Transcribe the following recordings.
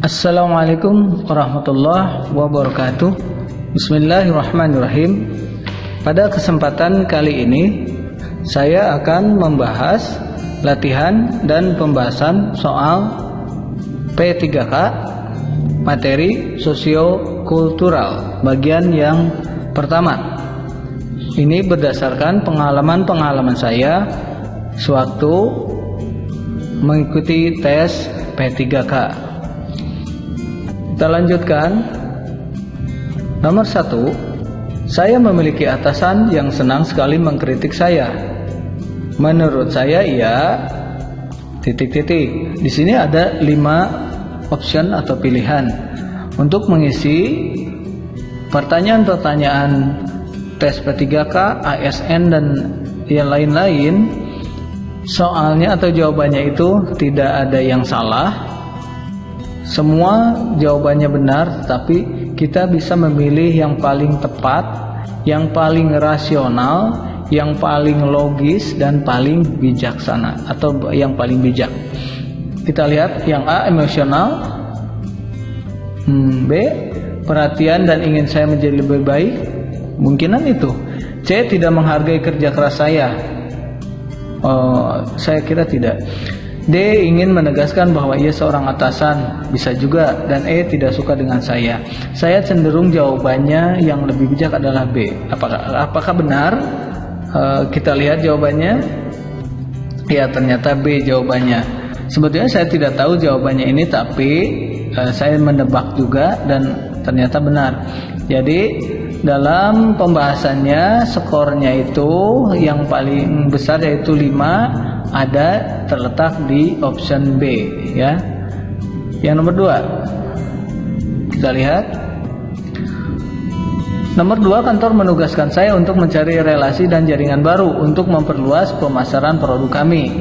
Assalamualaikum warahmatullahi wabarakatuh. Bismillahirrahmanirrahim. Pada kesempatan kali ini saya akan membahas latihan dan pembahasan soal P3K materi sosiokultural bagian yang pertama. Ini berdasarkan pengalaman saya sewaktu mengikuti tes P3K. Kita lanjutkan. Nomor 1, saya memiliki atasan yang senang sekali mengkritik saya. Menurut saya ia ... Di sini ada 5 option atau pilihan untuk mengisi pertanyaan-pertanyaan tes P3K, ASN dan yang lain-lain. Soalnya atau jawabannya itu tidak ada yang salah. Semua jawabannya benar, tapi kita bisa memilih yang paling tepat, yang paling rasional, yang paling logis dan paling bijaksana atau yang paling bijak. Kita lihat yang A, emosional. B, perhatian dan ingin saya menjadi lebih baik. Mungkinan itu. C, tidak menghargai kerja keras saya. Saya kira tidak. D, ingin menegaskan bahwa ia seorang atasan, bisa juga. Dan E, tidak suka dengan saya. Saya cenderung jawabannya yang lebih bijak adalah B. Apakah benar? Kita lihat jawabannya. Ya, ternyata B jawabannya. Sebetulnya saya tidak tahu jawabannya ini, tapi saya menebak juga dan ternyata benar. Jadi dalam pembahasannya skornya itu yang paling besar yaitu 5 ada terletak di option B, ya. Yang nomor 2, kita lihat. Nomor 2, kantor menugaskan saya untuk mencari relasi dan jaringan baru untuk memperluas pemasaran produk kami.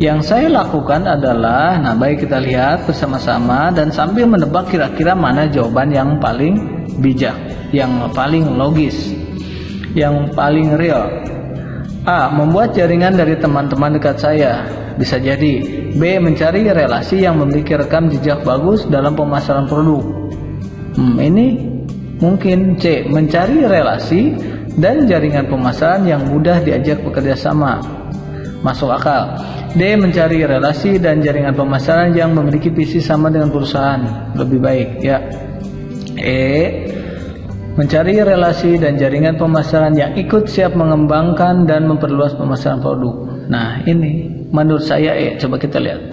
Yang saya lakukan adalah, baik kita lihat bersama-sama dan sambil menebak kira-kira mana jawaban yang paling bijak, yang paling logis, yang paling real. A, membuat jaringan dari teman-teman dekat saya, bisa jadi. B, mencari relasi yang memiliki rekam jejak bagus dalam pemasaran produk. Ini mungkin. C, mencari relasi dan jaringan pemasaran yang mudah diajak bekerja sama, masuk akal. D, mencari relasi dan jaringan pemasaran yang memiliki visi sama dengan perusahaan, lebih baik, ya. E, mencari relasi dan jaringan pemasaran yang ikut siap mengembangkan dan memperluas pemasaran produk. Nah, ini menurut saya coba kita lihat.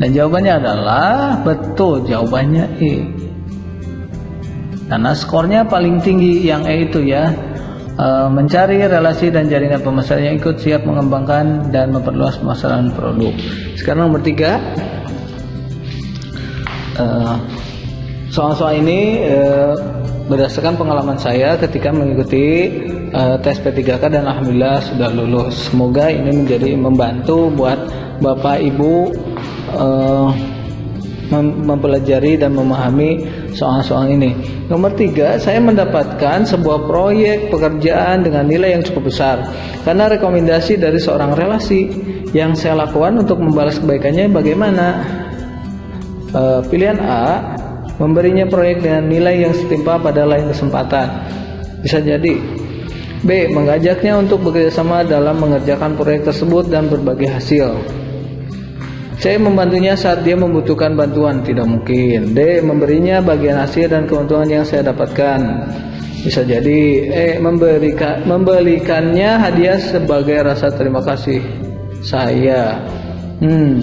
Dan jawabannya adalah betul, jawabannya E. Karena skornya paling tinggi yang E itu, ya. Mencari relasi dan jaringan pemasaran yang ikut siap mengembangkan dan memperluas pemasaran produk. Sekarang nomor 3. Soal-soal ini berdasarkan pengalaman saya ketika mengikuti tes P3K dan alhamdulillah sudah lulus. Semoga ini menjadi membantu buat Bapak Ibu mempelajari dan memahami soal-soal ini. Nomor 3, saya mendapatkan sebuah proyek pekerjaan dengan nilai yang cukup besar karena rekomendasi dari seorang relasi. Yang saya lakukan untuk membalas kebaikannya bagaimana? Pilihan A, memberinya proyek dengan nilai yang setimpal pada lain kesempatan, bisa jadi. B, mengajaknya untuk bekerjasama dalam mengerjakan proyek tersebut dan berbagi hasil. C, membantunya saat dia membutuhkan bantuan, tidak mungkin. D, memberinya bagian hasil dan keuntungan yang saya dapatkan, bisa jadi. E, memberikannya hadiah sebagai rasa terima kasih saya.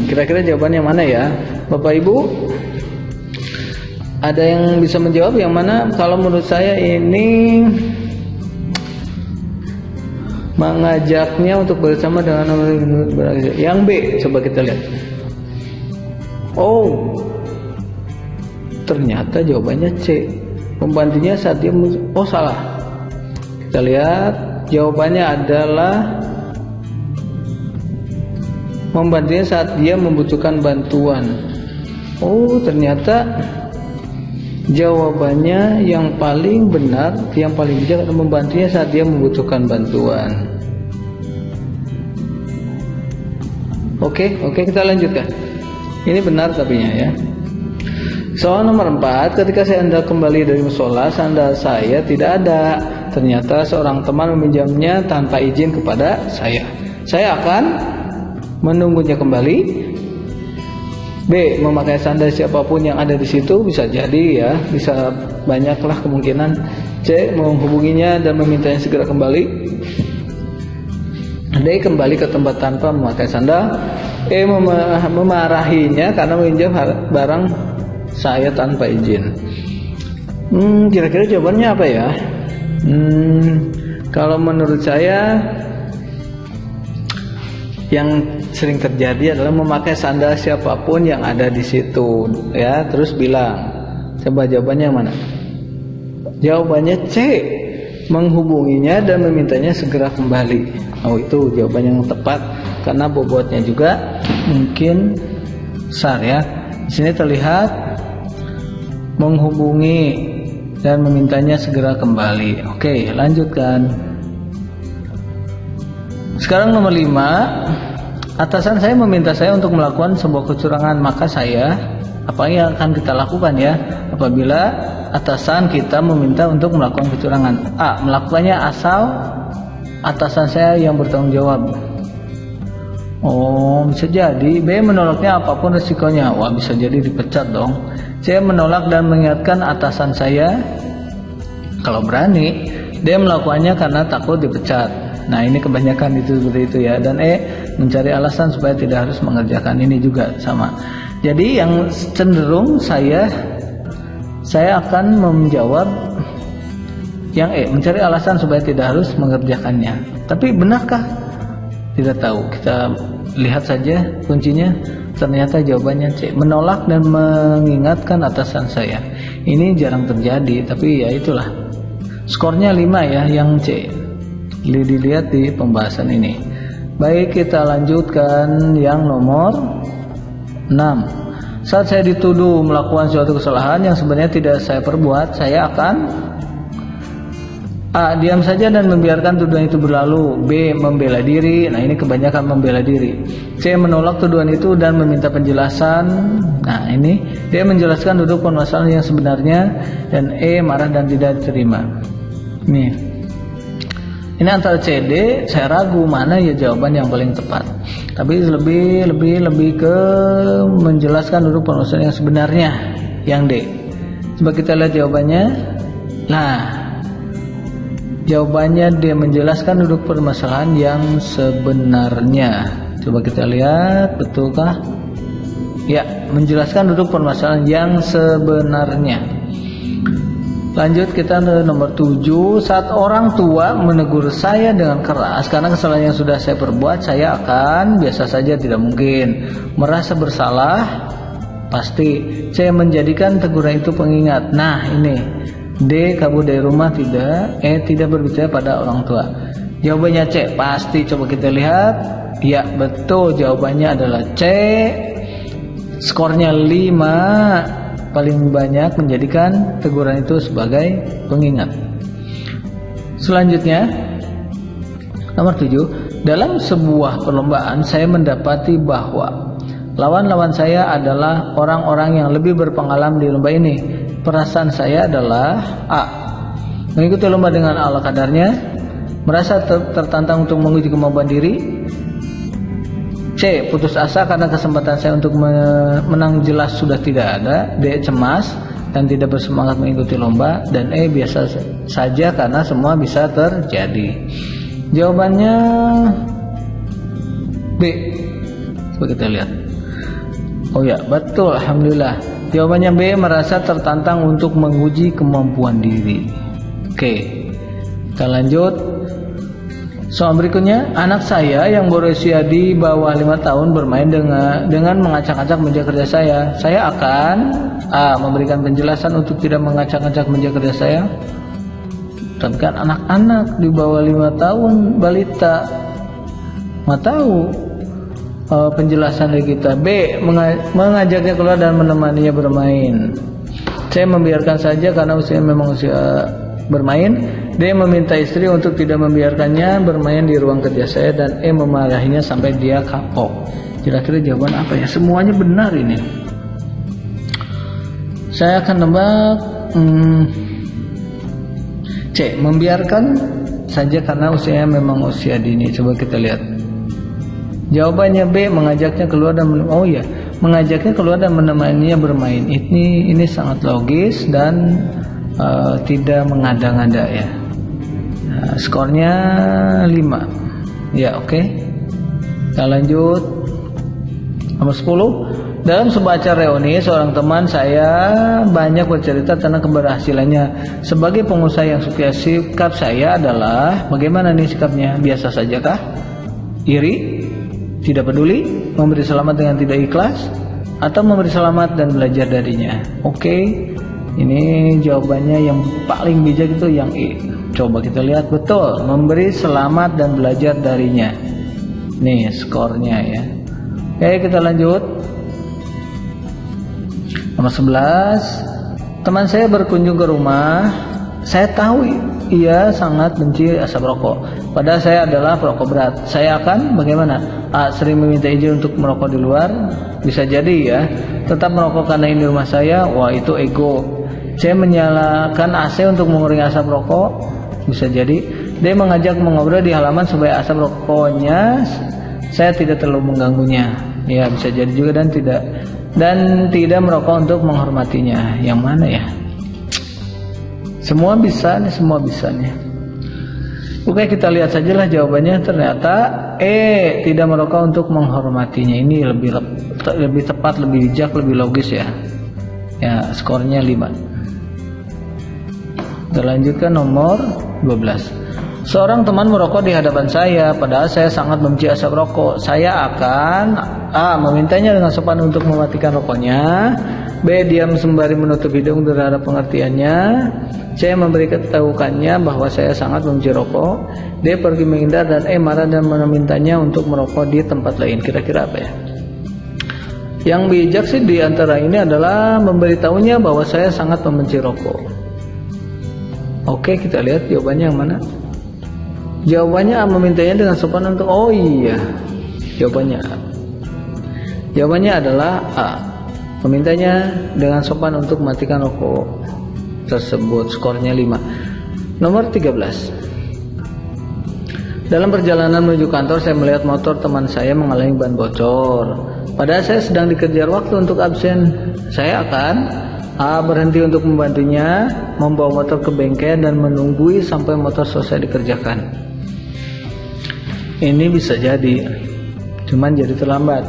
Kira-kira jawabannya mana ya, Bapak Ibu? Ada yang bisa menjawab yang mana? Kalau menurut saya ini mengajaknya untuk bersama dengan yang B. Coba kita lihat. Ternyata jawabannya C. Membantunya saat dia salah. Kita lihat jawabannya adalah membantunya saat dia membutuhkan bantuan. Ternyata jawabannya yang paling benar, yang paling bijak adalah membantunya saat dia membutuhkan bantuan. Oke, kita lanjutkan. Ini benar tapinya ya. Soal nomor 4, ketika saya hendak kembali dari musola, sandal saya tidak ada. Ternyata seorang teman meminjamnya tanpa izin kepada saya. Saya akan menunggunya kembali. B. Memakai sandal siapapun yang ada di situ, bisa jadi ya, bisa banyaklah kemungkinan. C. Menghubunginya dan memintanya segera kembali. D. Kembali ke tempat tanpa memakai sandal. E. Memarahinya karena meminjam barang saya tanpa izin. Kira-kira jawabannya apa ya? Kalau menurut saya yang sering terjadi adalah memakai sandal siapapun yang ada di situ ya. Terus bilang, coba jawabannya yang mana? Jawabannya C. Menghubunginya dan memintanya segera kembali. Oh, itu jawaban yang tepat karena bobotnya juga mungkin besar ya. Di sini terlihat menghubungi dan memintanya segera kembali. Oke, lanjutkan. Sekarang nomor 5, atasan saya meminta saya untuk melakukan sebuah kecurangan, maka saya, apa yang akan kita lakukan ya apabila atasan kita meminta untuk melakukan kecurangan? A. Melakukannya asal atasan saya yang bertanggung jawab. Oh, bisa jadi. B. Menolaknya apapun resikonya. Wah, bisa jadi dipecat dong. C. Menolak dan mengingatkan atasan saya kalau berani. D. Melakukannya karena takut dipecat. Nah, ini kebanyakan itu seperti itu ya. Dan E. Mencari alasan supaya tidak harus mengerjakan. Ini juga sama. Jadi yang cenderung saya akan menjawab yang E. Mencari alasan supaya tidak harus mengerjakannya. Tapi benarkah? Tidak tahu. Kita lihat saja kuncinya. Ternyata jawabannya C. Menolak dan mengingatkan atasan saya. Ini jarang terjadi, tapi ya itulah. Skornya 5 ya yang C. Dilihat di pembahasan ini. Baik, kita lanjutkan yang nomor 6. Saat saya dituduh melakukan suatu kesalahan yang sebenarnya tidak saya perbuat, saya akan A. Diam saja dan membiarkan tuduhan itu berlalu. B. Membela diri. Nah, ini kebanyakan membela diri. C. Menolak tuduhan itu dan meminta penjelasan. Nah, ini D. Menjelaskan duduk permasalahan yang sebenarnya. Dan E. Marah dan tidak terima. Ini antara C, D. Saya ragu mana ya jawaban yang paling tepat. Tapi lebih ke menjelaskan duduk permasalahan yang sebenarnya. Yang D. Coba kita lihat jawabannya. Nah, jawabannya dia menjelaskan duduk permasalahan yang sebenarnya. Coba kita lihat, betulkah? Ya, menjelaskan duduk permasalahan yang sebenarnya. Lanjut kita ke nomor 7. Saat orang tua menegur saya dengan keras karena kesalahan yang sudah saya perbuat, saya akan biasa saja, tidak mungkin merasa bersalah. Pasti saya menjadikan teguran itu pengingat. Nah, ini D. Kabur dari rumah, tidak. E. Tidak berbicara pada orang tua. Jawabannya C. Pasti. Coba kita lihat. Ya, betul. Jawabannya adalah C. Skornya 5. Paling banyak menjadikan teguran itu sebagai pengingat. Selanjutnya nomor 7. Dalam sebuah perlombaan saya mendapati bahwa lawan-lawan saya adalah orang-orang yang lebih berpengalaman di lomba ini. Perasaan saya adalah A. Mengikuti lomba dengan ala kadarnya, merasa tertantang untuk menguji kemampuan diri. C. Putus asa karena kesempatan saya untuk menang jelas sudah tidak ada. D. Cemas dan tidak bersemangat mengikuti lomba. Dan E. Biasa saja karena semua bisa terjadi. Jawabannya B. Coba kita lihat. Oh ya, betul, alhamdulillah. Jawabannya B. Merasa tertantang untuk menguji kemampuan diri. Oke, kita lanjut. Soal berikutnya, anak saya yang berusia di bawah 5 tahun bermain dengan mengacak-acak meja kerja saya. Saya akan A. Memberikan penjelasan untuk tidak mengacak-acak meja kerja saya. Tapi kan anak-anak di bawah 5 tahun, balita, nggak tahu penjelasan dari kita. B. Mengajaknya keluar dan menemaninya bermain. C. Membiarkan saja karena usianya memang usia bermain. D. Meminta istri untuk tidak membiarkannya bermain di ruang kerja saya. Dan E. Memarahinya sampai dia kapok. Kira-kira jawaban apa ya? Semuanya benar ini. Saya akan nebak C, membiarkan saja karena usianya memang usia dini. Coba kita lihat. Jawabannya B, mengajaknya keluar dan mengajaknya keluar dan menemaninya bermain. Ini sangat logis dan tidak mengada-ngada ya. Nah, skornya 5. Ya, oke. Kita lanjut. Nomor 10. Dalam sebuah acara reuni, seorang teman saya banyak bercerita tentang keberhasilannya. Sebagai pengusaha yang sukses, sikap saya adalah bagaimana nih sikapnya? Biasa saja kah? Iri? Tidak peduli? Memberi selamat dengan tidak ikhlas? Atau memberi selamat dan belajar darinya? Oke. Ini jawabannya yang paling bijak itu yang E. Coba kita lihat, betul, memberi selamat dan belajar darinya. Nih skornya ya. Oke, kita lanjut. Nomor 11. Teman saya berkunjung ke rumah. Saya tahu ia sangat benci asap rokok. Padahal saya adalah perokok berat. Saya akan bagaimana? A, sering meminta izin untuk merokok di luar. Bisa jadi ya. Tetap merokok karena ini rumah saya. Wah, itu ego. C, menyalakan AC untuk mengurangi asap rokok. Bisa jadi. D, mengajak mengobrol di halaman supaya asap rokoknya saya tidak terlalu mengganggunya. Ya, bisa jadi juga dan tidak merokok untuk menghormatinya. Yang mana ya? Semua bisa nih. Oke, kita lihat sajalah jawabannya. Ternyata E, tidak merokok untuk menghormatinya. Ini lebih tepat, lebih bijak, lebih logis ya. Ya, skornya 5. Kita lanjutkan nomor 12. Seorang teman merokok di hadapan saya, padahal saya sangat membenci asap rokok. Saya akan A, memintanya dengan sopan untuk mematikan rokoknya. B, diam sembari menutup hidung terhadap pengertiannya. C, memberitahukannya bahwa saya sangat membenci rokok. D, pergi menghindar. Dan E, marah dan memintanya untuk merokok di tempat lain. Kira-kira apa ya? Yang bijak sih di antara ini adalah memberitahunya bahwa saya sangat membenci rokok. Oke, kita lihat jawabannya yang mana. Jawabannya A, memintanya dengan sopan untuk Jawabannya adalah A, memintanya dengan sopan untuk mematikan rokok tersebut. Skornya 5. Nomor 13. Dalam perjalanan menuju kantor, saya melihat motor teman saya mengalami ban bocor. Padahal saya sedang dikejar waktu untuk absen. Saya akan A, berhenti untuk membantunya, membawa motor ke bengkel dan menunggui sampai motor selesai dikerjakan. Ini bisa jadi, cuman jadi terlambat.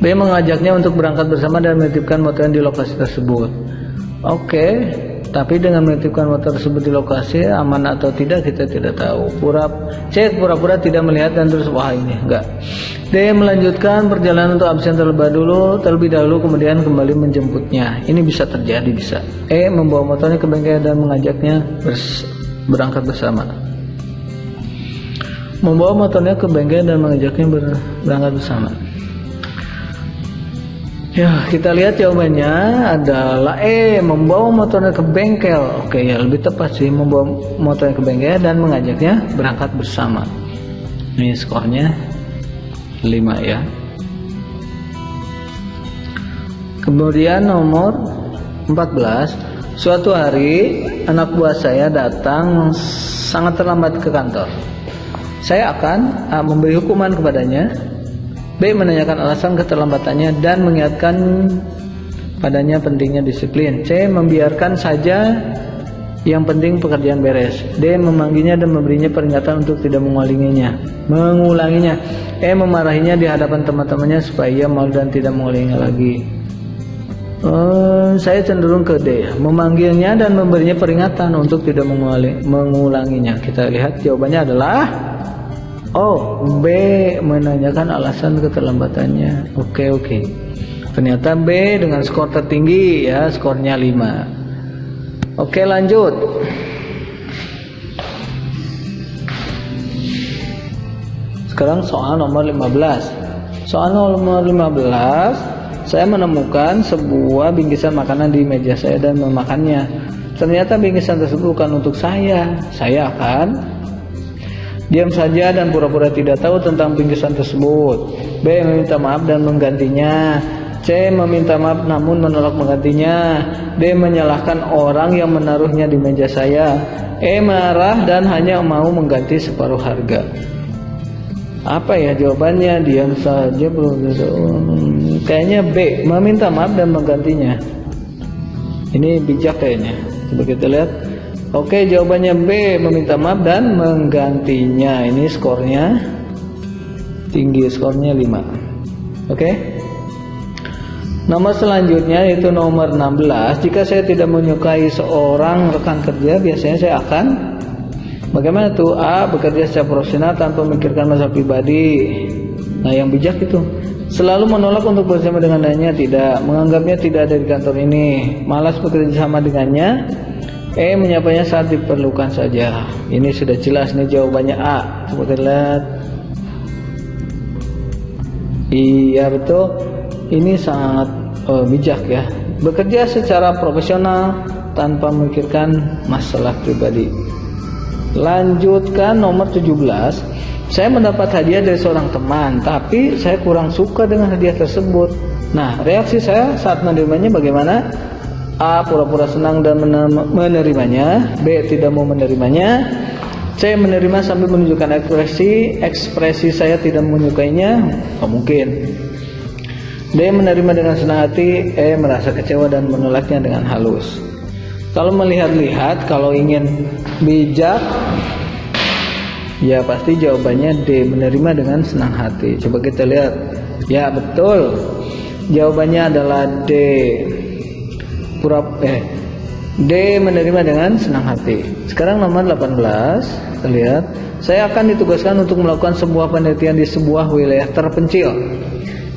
B, mengajaknya untuk berangkat bersama dan menitipkan motornya di lokasi tersebut. Oke, tapi dengan menitipkan motor tersebut di lokasi aman atau tidak kita tidak tahu. C, pura-pura tidak melihat dan terus enggak. D, melanjutkan perjalanan untuk absen terlebih dahulu kemudian kembali menjemputnya. Ini bisa terjadi, bisa. E, membawa motornya ke bengkel dan mengajaknya berangkat bersama. Membawa motornya ke bengkel dan mengajaknya berangkat bersama. Ya, kita lihat jawabannya adalah E, membawa motornya ke bengkel. Oke, ya lebih tepat sih, membawa motornya ke bengkel dan mengajaknya berangkat bersama. Ini skornya 5 ya. Kemudian nomor 14. Suatu hari anak buah saya datang sangat terlambat ke kantor. Saya akan A, memberi hukuman kepadanya. B, menanyakan alasan keterlambatannya dan mengingatkan padanya pentingnya disiplin. C, membiarkan saja, yang penting pekerjaan beres. D, memanggilnya dan memberinya peringatan untuk tidak mengulanginya. E, memarahinya di hadapan teman-temannya supaya ia malu dan tidak mengulanginya lagi. Saya cenderung ke D, memanggilnya dan memberinya peringatan untuk tidak mengulanginya. Kita lihat jawabannya adalah B, menanyakan alasan keterlambatannya. Oke. Ternyata B dengan skor tertinggi ya, skornya 5. Oke, lanjut. Sekarang soal nomor 15. Soal nomor 15, saya menemukan sebuah bingkisan makanan di meja saya dan memakannya. Ternyata bingkisan tersebut bukan untuk saya. Saya akan diam saja dan pura-pura tidak tahu tentang bingkisan tersebut. B. Meminta maaf dan menggantinya. C. Meminta maaf namun menolak menggantinya. D. Menyalahkan orang yang menaruhnya di meja saya. E. Marah dan hanya mau mengganti separuh harga. Apa ya jawabannya? Diam saja bro. Kayaknya B. Meminta maaf dan menggantinya. Ini bijak kayaknya. Coba kita lihat. Oke, jawabannya B. Meminta maaf dan menggantinya. Ini skornya tinggi, skornya 5. Oke. Nomor selanjutnya yaitu nomor 16. Jika saya tidak menyukai seorang rekan kerja, biasanya saya akan bagaimana tuh? A. Bekerja secara profesional tanpa memikirkan masalah pribadi. Nah, yang bijak itu selalu menolak untuk bersama dengannya. Tidak, menganggapnya tidak ada di kantor ini. Malas bekerja sama dengannya. E. Menyapanya saat diperlukan saja. Ini sudah jelas nih jawabannya A. Coba kita lihat. Iya betul. Ini sangat bijak ya. Bekerja secara profesional tanpa memikirkan masalah pribadi. Lanjutkan nomor 17. Saya mendapat hadiah dari seorang teman, tapi saya kurang suka dengan hadiah tersebut. Nah, reaksi saya saat menerimanya bagaimana? A. Pura-pura senang dan menerimanya. B. Tidak mau menerimanya. C. Menerima sambil menunjukkan ekspresi saya tidak menyukainya. Oh, mungkin. D. Menerima dengan senang hati. E. Merasa kecewa dan menolaknya dengan halus. Kalau melihat-lihat, kalau ingin bijak, ya pasti jawabannya D. Menerima dengan senang hati. Coba kita lihat. Ya betul. Jawabannya adalah D. D. Menerima dengan senang hati. Sekarang nomor 18. Kita lihat. Saya akan ditugaskan untuk melakukan sebuah penelitian di sebuah wilayah terpencil.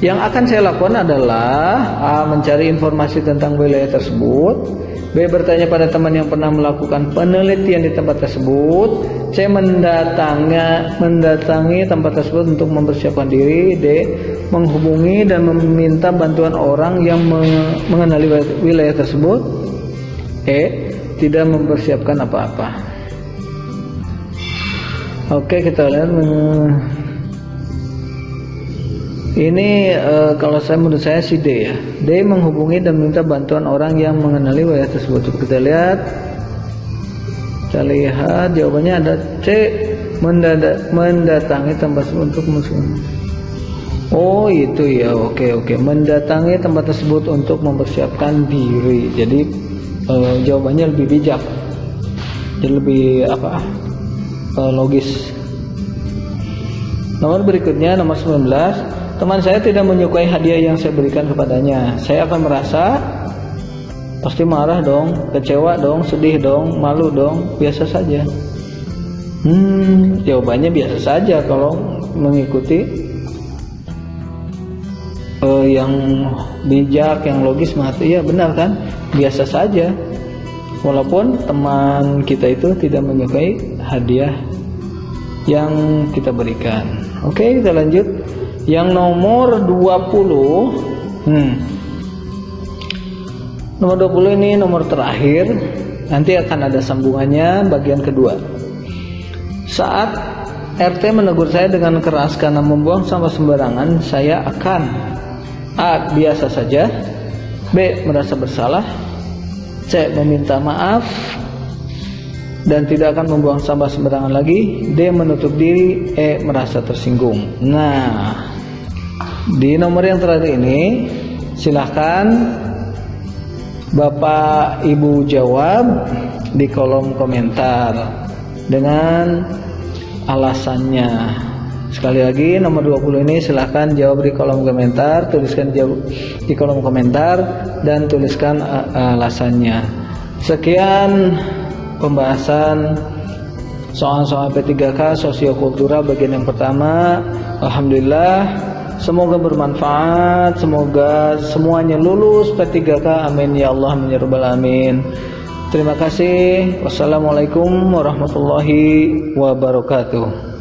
Yang akan saya lakukan adalah A. Mencari informasi tentang wilayah tersebut. B. Bertanya pada teman yang pernah melakukan penelitian di tempat tersebut. C. Mendatangi tempat tersebut untuk mempersiapkan diri. D. Menghubungi dan meminta bantuan orang yang mengenali wilayah tersebut. E. Tidak mempersiapkan apa-apa. Oke, kita lihat. Ini kalau menurut saya si D ya. D. Menghubungi dan meminta bantuan orang yang mengenali wilayah tersebut. Coba kita lihat. Kita lihat jawabannya ada C. Mendatangi tempat tersebut untuk musuh. Oh itu ya. Oke. Mendatangi tempat tersebut untuk mempersiapkan diri. Jadi jawabannya lebih bijak. Jadi lebih logis. Nomor berikutnya nomor 19. Teman saya tidak menyukai hadiah yang saya berikan kepadanya. Saya akan merasa pasti marah dong, kecewa dong, sedih dong, malu dong, biasa saja. Jawabannya biasa saja kalau mengikuti yang bijak, yang logis. Iya benar kan? Biasa saja. Walaupun teman kita itu tidak menyukai hadiah yang kita berikan. Oke, kita lanjut. Yang nomor 20. Nomor 20 ini nomor terakhir. Nanti akan ada sambungannya bagian kedua. Saat RT menegur saya dengan keras karena membuang sampah sembarangan, saya akan A. Biasa saja. B. Merasa bersalah. C. Meminta maaf dan tidak akan membuang sampah sembarangan lagi. D. Menutup diri. E. Merasa tersinggung. Nah, di nomor yang terakhir ini silahkan Bapak Ibu jawab di kolom komentar dengan alasannya. Sekali lagi nomor 20 ini silahkan jawab di kolom komentar. Tuliskan jawab di kolom komentar dan tuliskan alasannya. Sekian pembahasan soal-soal P3K sosiokultural bagian yang pertama. Alhamdulillah, semoga bermanfaat, semoga semuanya lulus P3K. Amin ya Allah, amin ya rabbal alamin. Terima kasih. Wassalamualaikum warahmatullahi wabarakatuh.